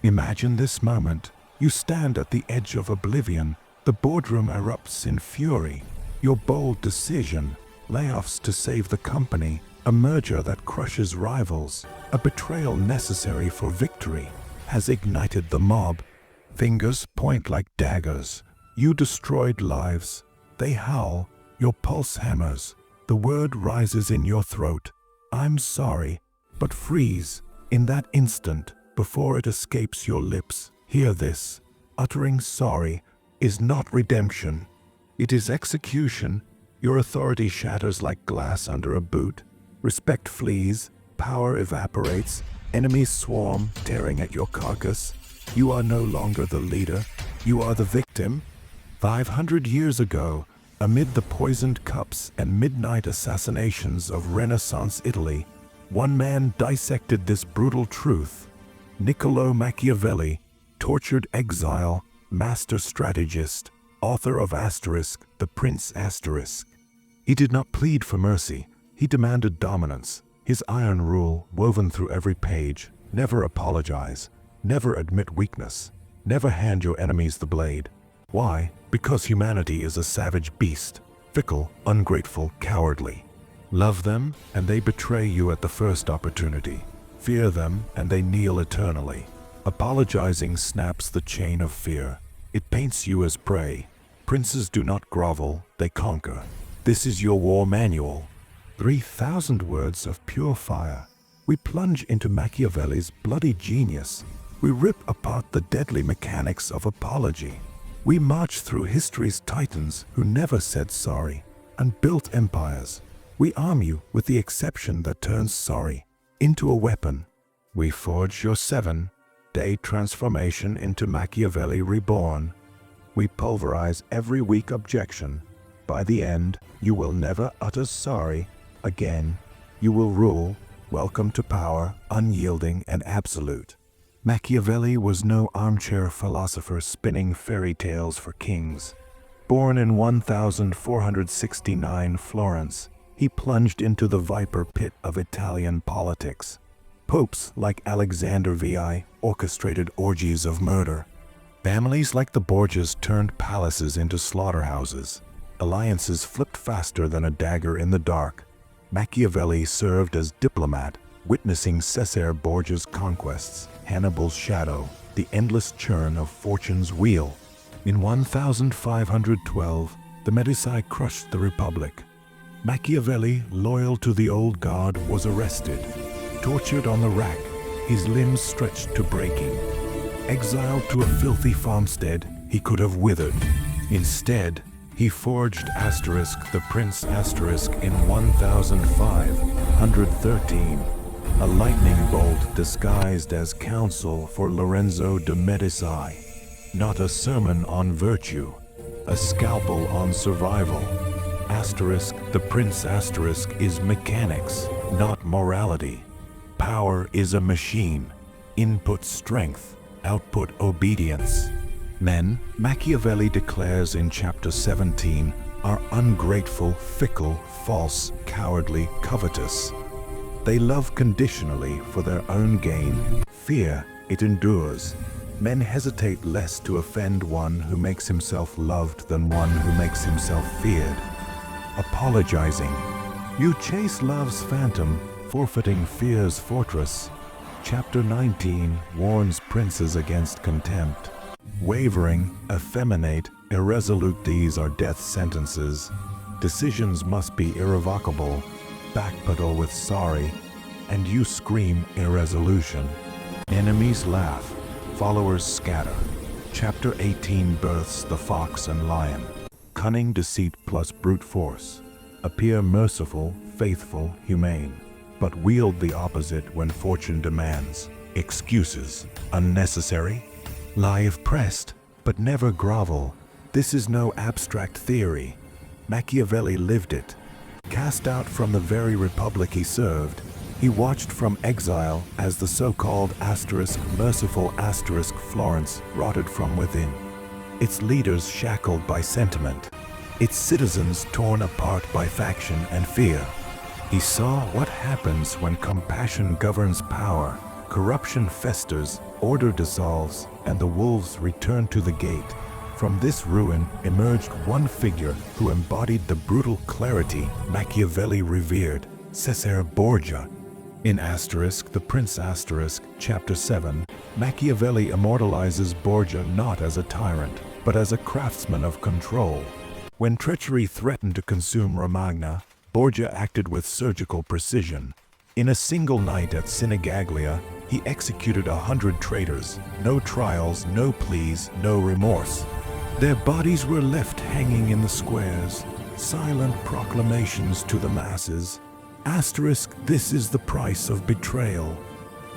Imagine this moment. You stand at the edge of oblivion. The boardroom erupts in fury. Your bold decision, layoffs to save the company, a merger that crushes rivals, a betrayal necessary for victory, has ignited the mob. Fingers point like daggers. You destroyed lives. They howl. Your pulse hammers. The word rises in your throat. I'm sorry, but freeze. In that instant, before it escapes your lips, hear this. Uttering sorry is not redemption. It is execution. Your authority shatters like glass under a boot. Respect flees. Power evaporates. Enemies swarm, tearing at your carcass. You are no longer the leader. You are the victim. 500 years ago, amid the poisoned cups and midnight assassinations of Renaissance Italy, one man dissected this brutal truth. Niccolo Machiavelli, tortured exile, master strategist, author of The Prince Asterisk. He did not plead for mercy. He demanded dominance. His iron rule, woven through every page: never apologize, never admit weakness, never hand your enemies the blade. Why? Because humanity is a savage beast, fickle, ungrateful, cowardly. Love them, and they betray you at the first opportunity. Fear them, and they kneel eternally. Apologizing snaps the chain of fear. It paints you as prey. Princes do not grovel, they conquer. This is your war manual. 3,000 words of pure fire. We plunge into Machiavelli's bloody genius. We rip apart the deadly mechanics of apology. We march through history's titans who never said sorry and built empires. We arm you with the exception that turns sorry into a weapon. We forge your 7-day transformation into Machiavelli reborn. We pulverize every weak objection. By the end, you will never utter sorry again. You will rule, welcome to power, unyielding and absolute. Machiavelli was no armchair philosopher spinning fairy tales for kings. Born in 1469 Florence, he plunged into the viper pit of Italian politics. Popes like Alexander VI orchestrated orgies of murder. Families like the Borgias turned palaces into slaughterhouses. Alliances flipped faster than a dagger in the dark. Machiavelli served as diplomat, witnessing Caesar Borgia's conquests, Hannibal's shadow, the endless churn of fortune's wheel. In 1512, the Medici crushed the Republic. Machiavelli, loyal to the old guard, was arrested. Tortured on the rack, his limbs stretched to breaking. Exiled to a filthy farmstead, he could have withered. Instead, he forged the Prince Asterisk in 1513, a lightning bolt disguised as counsel for Lorenzo de Medici. Not a sermon on virtue, a scalpel on survival. The Prince Asterisk is mechanics, not morality. Power is a machine. Input strength, output obedience. Men, Machiavelli declares in chapter 17, are ungrateful, fickle, false, cowardly, covetous. They love conditionally for their own gain. Fear, it endures. Men hesitate less to offend one who makes himself loved than one who makes himself feared. Apologizing. You chase love's phantom, forfeiting fear's fortress. Chapter 19 warns princes against contempt. Wavering, effeminate, irresolute, these are death sentences. Decisions must be irrevocable. Backpedal with sorry, and you scream irresolution. Enemies laugh, followers scatter. Chapter 18 births the fox and lion. Cunning deceit plus brute force. Appear merciful, faithful, humane, but wield the opposite when fortune demands. Excuses, unnecessary. Lie if pressed, but never grovel. This is no abstract theory. Machiavelli lived it. Cast out from the very republic he served, he watched from exile as the so-called merciful Florence rotted from within. Its leaders shackled by sentiment. Its citizens torn apart by faction and fear. He saw what happens when compassion governs power. Corruption festers, order dissolves, and the wolves return to the gate. From this ruin emerged one figure who embodied the brutal clarity Machiavelli revered, Cesare Borgia. In The Prince Chapter 7, Machiavelli immortalizes Borgia not as a tyrant, but as a craftsman of control. When treachery threatened to consume Romagna, Borgia acted with surgical precision. In a single night at Sinigaglia, he executed 100 traitors. No trials, no pleas, no remorse. Their bodies were left hanging in the squares, silent proclamations to the masses. This is the price of betrayal.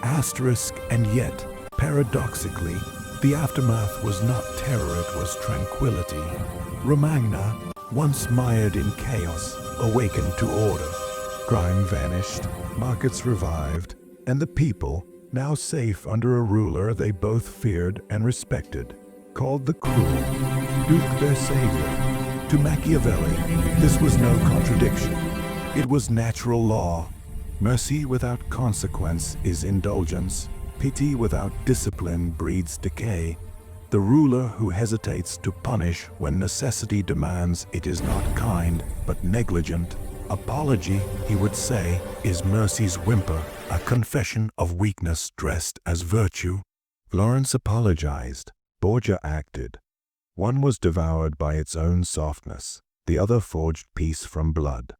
And yet, paradoxically, the aftermath was not terror, it was tranquility. Romagna, once mired in chaos, awakened to order. Crime vanished, markets revived, and the people, now safe under a ruler they both feared and respected, called the cruel Duke their savior. To Machiavelli, this was no contradiction. It was natural law. Mercy without consequence is indulgence. Pity without discipline breeds decay. The ruler who hesitates to punish when necessity demands it is not kind, but negligent. Apology, he would say, is mercy's whimper, a confession of weakness dressed as virtue. Florence apologized. Borgia acted. One was devoured by its own softness. The other forged peace from blood.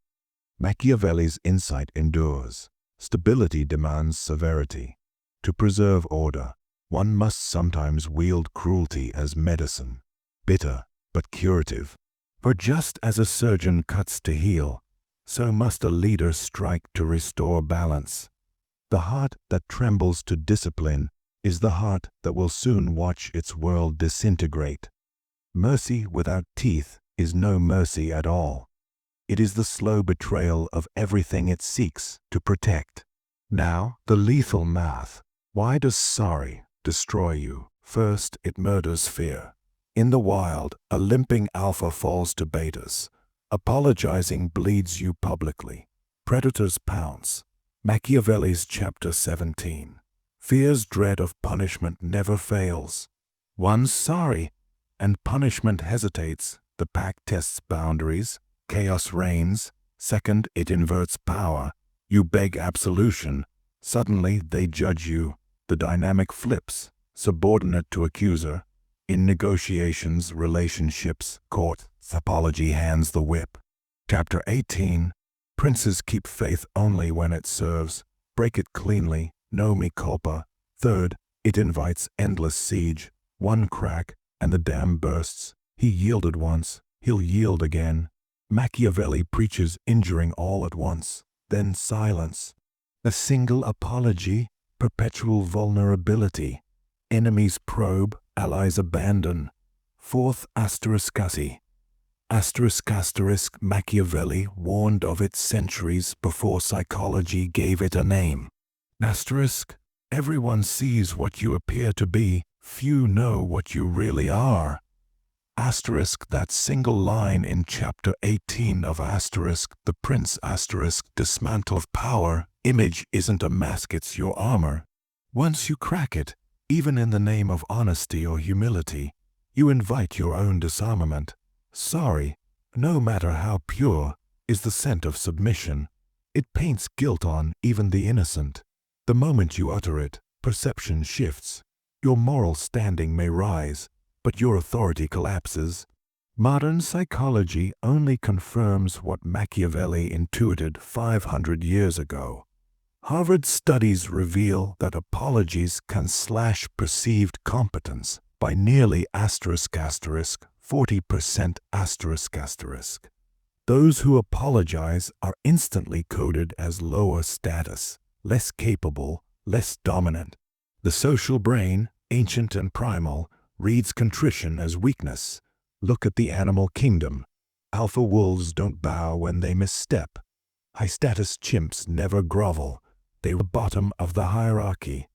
Machiavelli's insight endures. Stability demands severity. To preserve order, one must sometimes wield cruelty as medicine, bitter but curative. For just as a surgeon cuts to heal, so must a leader strike to restore balance. The heart that trembles to discipline is the heart that will soon watch its world disintegrate. Mercy without teeth is no mercy at all. It is the slow betrayal of everything it seeks to protect. Now, the lethal math. Why does sorry destroy you? First, it murders fear. In the wild, a limping alpha falls to betas. Apologizing bleeds you publicly. Predators pounce. Machiavelli's Chapter 17. Fear's dread of punishment never fails. One's sorry, and punishment hesitates. The pack tests boundaries. Chaos reigns. Second, it inverts power. You beg absolution. Suddenly, they judge you. The dynamic flips, subordinate to accuser. In negotiations, relationships, court, apology hands the whip. Chapter 18. Princes keep faith only when it serves. Break it cleanly, no mea culpa. Third, it invites endless siege. One crack, and the dam bursts. He yielded once, he'll yield again. Machiavelli preaches injuring all at once, then silence. A single apology, perpetual vulnerability. Enemies probe, allies abandon. Fourth, Machiavelli warned of it centuries before psychology gave it a name. Everyone sees what you appear to be, few know what you really are. That single line in Chapter 18 of The Prince dismantle power. Image isn't a mask, it's your armor. Once you crack it, even in the name of honesty or humility, you invite your own disarmament. Sorry, no matter how pure, is the scent of submission. It paints guilt on even the innocent. The moment you utter it, perception shifts. Your moral standing may rise, but your authority collapses. Modern psychology only confirms what Machiavelli intuited 500 years ago. Harvard studies reveal that apologies can slash perceived competence by nearly *40%*. Those who apologize are instantly coded as lower status, less capable, less dominant. The social brain, ancient and primal, reads contrition as weakness. Look at the animal kingdom. Alpha wolves don't bow when they misstep. High-status chimps never grovel. They are the bottom of the hierarchy.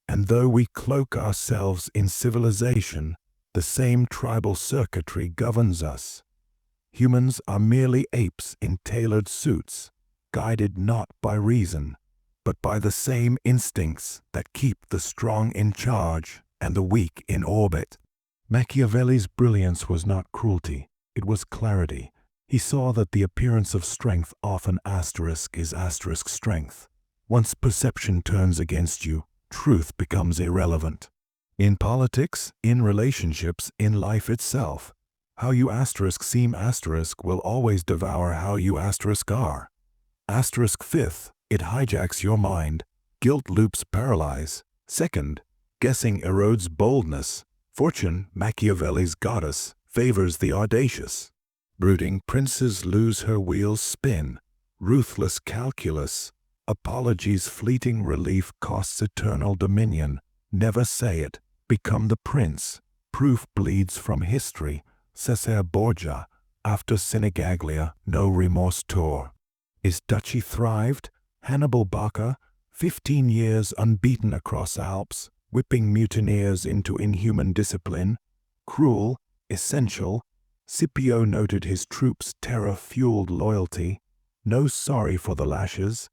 And though we cloak ourselves in civilization, the same tribal circuitry governs us. Humans are merely apes in tailored suits, guided not by reason. but by the same instincts that keep the strong in charge and the weak in orbit. Machiavelli's brilliance was not cruelty, it was clarity. He saw that the appearance of strength often is strength. Once perception turns against you, truth becomes irrelevant. In politics, in relationships, in life itself, how you seem will always devour how you are. Fifth, it hijacks your mind. Guilt loops paralyze. Second, guessing erodes boldness. Fortune, Machiavelli's goddess, favors the audacious. Brooding princes lose her wheels spin. Ruthless calculus. Apologies fleeting relief costs eternal dominion. Never say it. Become the prince. Proof bleeds from history. Cesare Borgia. After Sinigaglia, no remorse tore. Is duchy thrived? Hannibal Barca, 15 years unbeaten across Alps, whipping mutineers into inhuman discipline. Cruel, essential. Scipio noted his troops' terror-fueled loyalty. No sorry for the lashes.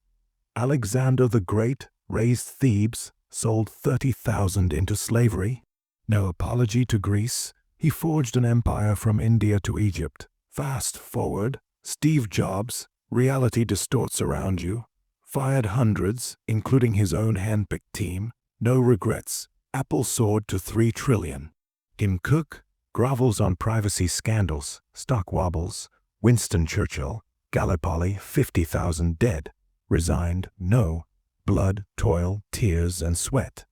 Alexander the Great raised Thebes, sold 30,000 into slavery. No apology to Greece. He forged an empire from India to Egypt. Fast forward. Steve Jobs, reality distorts around you. Fired hundreds, including his own handpicked team. No regrets. Apple soared to 3 trillion. Tim Cook grovels on privacy scandals. Stock wobbles. Winston Churchill, Gallipoli, 50,000 dead. Resigned, no. Blood, toil, tears, and sweat.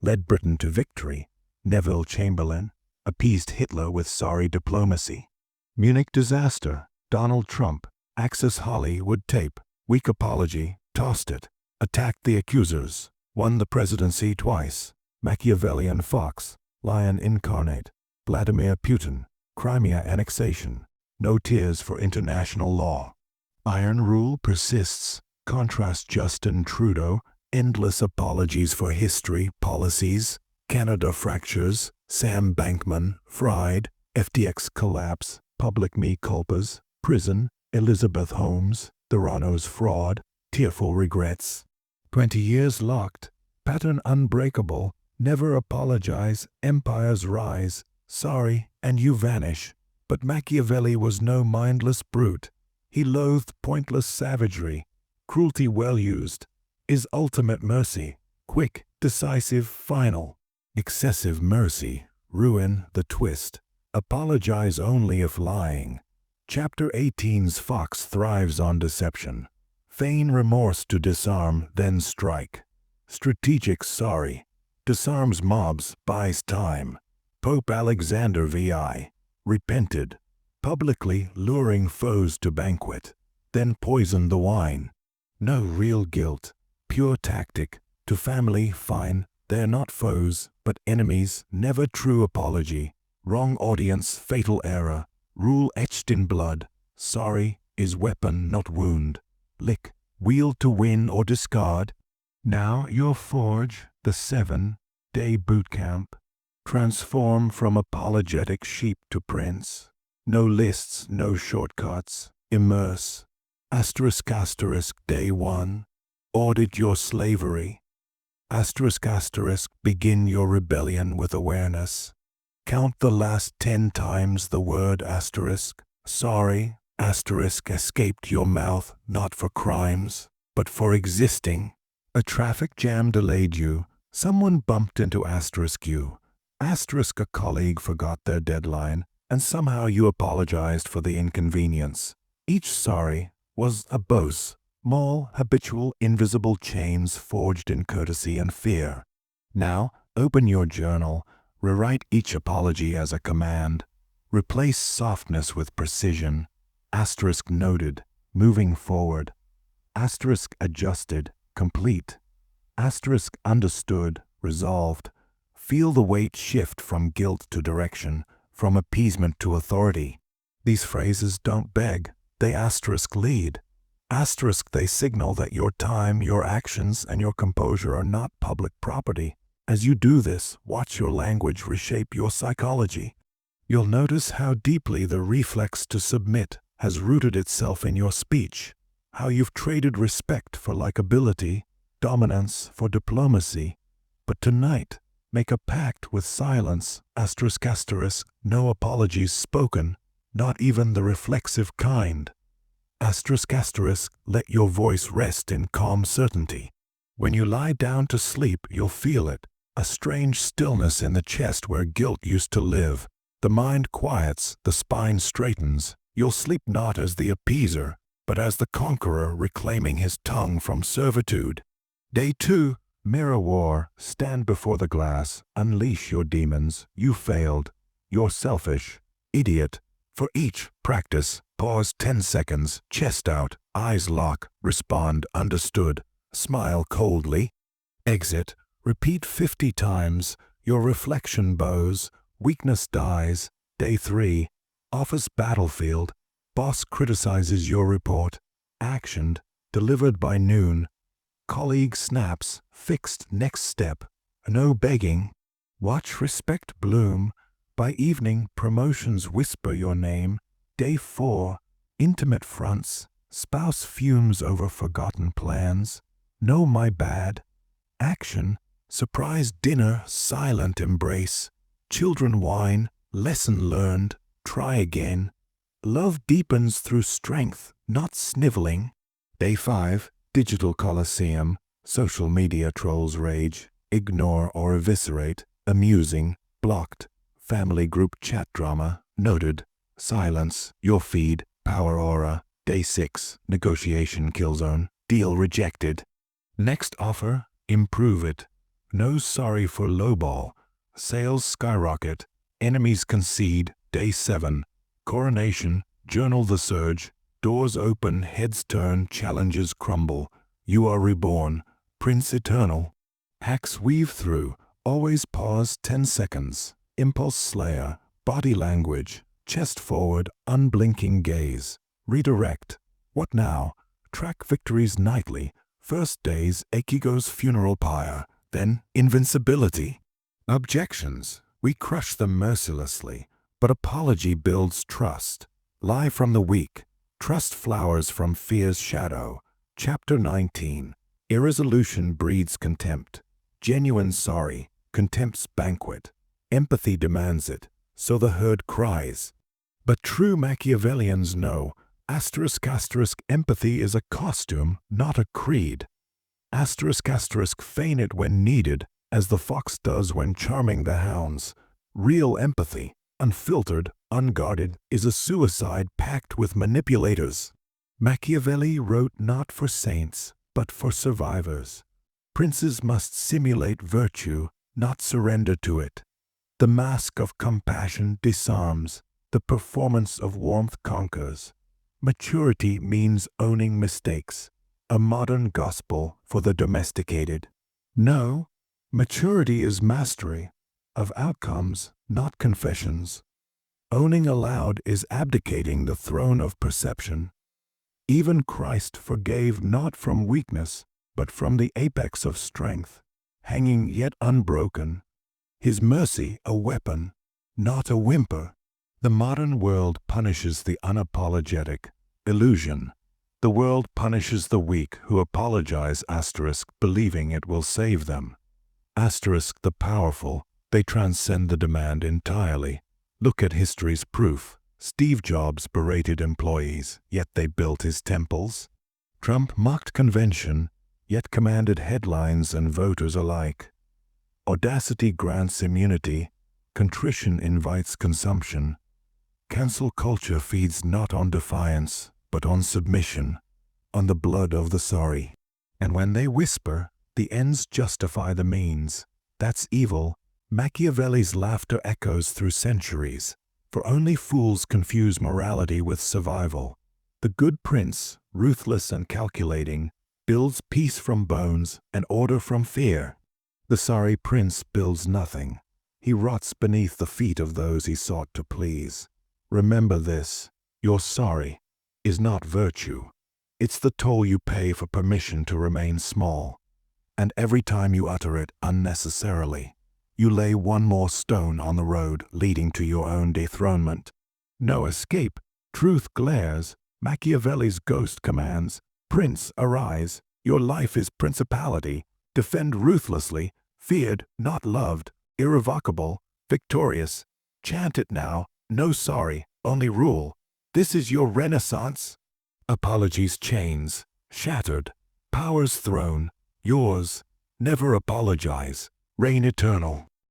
Led Britain to victory. Neville Chamberlain appeased Hitler with sorry diplomacy. Munich disaster. Donald Trump, Access Hollywood tape. Weak apology, tossed it. Attacked the accusers. Won the presidency twice. Machiavellian fox. Lion incarnate. Vladimir Putin. Crimea annexation. No tears for international law. Iron rule persists. Contrast Justin Trudeau. Endless apologies for history, policies. Canada fractures. Sam Bankman, fried. FTX collapse. Public mea culpas. Prison. Elizabeth Holmes. Theranos fraud. Tearful regrets. 20 years locked. Pattern unbreakable. Never apologize. Empires rise. Sorry, and you vanish. But Machiavelli was no mindless brute. He loathed pointless savagery. Cruelty well used is ultimate mercy. Quick, decisive, final. Excessive mercy. Ruin, the twist. Apologize only if lying. Chapter 18's fox thrives on deception. Feign remorse to disarm, then strike. Strategic sorry. Disarms mobs, buys time. Pope Alexander VI. Repented. Publicly luring foes to banquet. Then poisoned the wine. No real guilt. Pure tactic. To family, fine. They're not foes, but enemies. Never true apology. Wrong audience, fatal error. Rule etched in blood. Sorry is weapon, not wound. Lick. Wield to win or discard. Now your forge, the 7-day bootcamp. Transform from apologetic sheep to prince. No lists, no shortcuts. Immerse. Asterisk asterisk day 1. Audit your slavery. Asterisk asterisk begin your rebellion with awareness. Count the last 10 times the word asterisk. Sorry, asterisk escaped your mouth not for crimes, but for existing. A traffic jam delayed you. Someone bumped into asterisk you. Asterisk a colleague forgot their deadline, and somehow you apologized for the inconvenience. Each sorry was a bose. Small, habitual, invisible chains forged in courtesy and fear. Now, open your journal. Rewrite each apology as a command. Replace softness with precision. Asterisk noted, moving forward. Asterisk adjusted, complete. Asterisk understood, resolved. Feel the weight shift from guilt to direction, from appeasement to authority. These phrases don't beg, they asterisk lead. Asterisk they signal that your time, your actions, and your composure are not public property. As you do this, watch your language reshape your psychology. You'll notice how deeply the reflex to submit has rooted itself in your speech, how you've traded respect for likability, dominance for diplomacy. But tonight, make a pact with silence, asterisk asterisk, no apologies spoken, not even the reflexive kind. Asterisk asterisk, let your voice rest in calm certainty. When you lie down to sleep, you'll feel it, a strange stillness in the chest where guilt used to live. The mind quiets, the spine straightens. You'll sleep not as the appeaser, but as the conqueror reclaiming his tongue from servitude. Day 2, Mirror War. Stand before the glass, unleash your demons. You failed. You're selfish. Idiot. For each practice, pause 10 seconds, chest out, eyes lock, respond understood, smile coldly. Exit. Repeat 50 times. Your reflection bows. Weakness dies. Day 3. Office battlefield. Boss criticizes your report. Actioned. Delivered by noon. Colleague snaps. Fixed next step. No begging. Watch respect bloom. By evening, promotions whisper your name. Day 4. Intimate fronts. Spouse fumes over forgotten plans. No, my bad. Action. Surprise dinner. Silent embrace. Children whine. Lesson learned. Try again. Love deepens through strength, not sniveling. Day 5. Digital Colosseum. Social media trolls rage. Ignore or eviscerate. Amusing. Blocked. Family group chat drama. Noted. Silence. Your feed. Power aura. Day 6. Negotiation killzone. Deal rejected. Next offer. Improve it. No sorry for lowball. Sales skyrocket. Enemies concede. Day 7. Coronation. Journal the surge. Doors open, heads turn, challenges crumble. You are reborn. Prince eternal. Hacks weave through. Always pause 10 seconds. Impulse slayer. Body language. Chest forward, unblinking gaze. Redirect. What now? Track victories nightly. First days, Ekigo's funeral pyre. Then, invincibility. Objections. We crush them mercilessly. But apology builds trust. Lie from the weak. Trust flowers from fear's shadow. Chapter 19. Irresolution breeds contempt. Genuine sorry. Contempt's banquet. Empathy demands it. So the herd cries. But true Machiavellians know, asterisk asterisk, empathy is a costume, not a creed. Asterisk asterisk, feign it when needed, as the fox does when charming the hounds. Real empathy, unfiltered, unguarded, is a suicide packed with manipulators. Machiavelli wrote not for saints, but for survivors. Princes must simulate virtue, not surrender to it. The mask of compassion disarms. The performance of warmth conquers. Maturity means owning mistakes. A modern gospel for the domesticated. No, maturity is mastery of outcomes, not confessions. Owning aloud is abdicating the throne of perception. Even Christ forgave not from weakness, but from the apex of strength, hanging yet unbroken. His mercy a weapon, not a whimper. The modern world punishes the unapologetic. Illusion. The world punishes the weak who apologize asterisk, believing it will save them. Asterisk, the powerful, they transcend the demand entirely. Look at history's proof. Steve Jobs berated employees, yet they built his temples. Trump mocked convention, yet commanded headlines and voters alike. Audacity grants immunity. Contrition invites consumption. Cancel culture feeds not on defiance, but on submission, on the blood of the sorry. And when they whisper, the ends justify the means. That's evil. Machiavelli's laughter echoes through centuries, for only fools confuse morality with survival. The good prince, ruthless and calculating, builds peace from bones and order from fear. The sorry prince builds nothing. He rots beneath the feet of those he sought to please. Remember this, your sorry is not virtue. It's the toll you pay for permission to remain small. And every time you utter it unnecessarily, you lay one more stone on the road leading to your own dethronement. No escape. Truth glares. Machiavelli's ghost commands, Prince, arise. Your life is principality. Defend ruthlessly, feared, not loved, irrevocable, victorious. Chant it now, no sorry, only rule. This is your renaissance. Apologies chains, shattered, powers thrown, yours. Never apologize, reign eternal.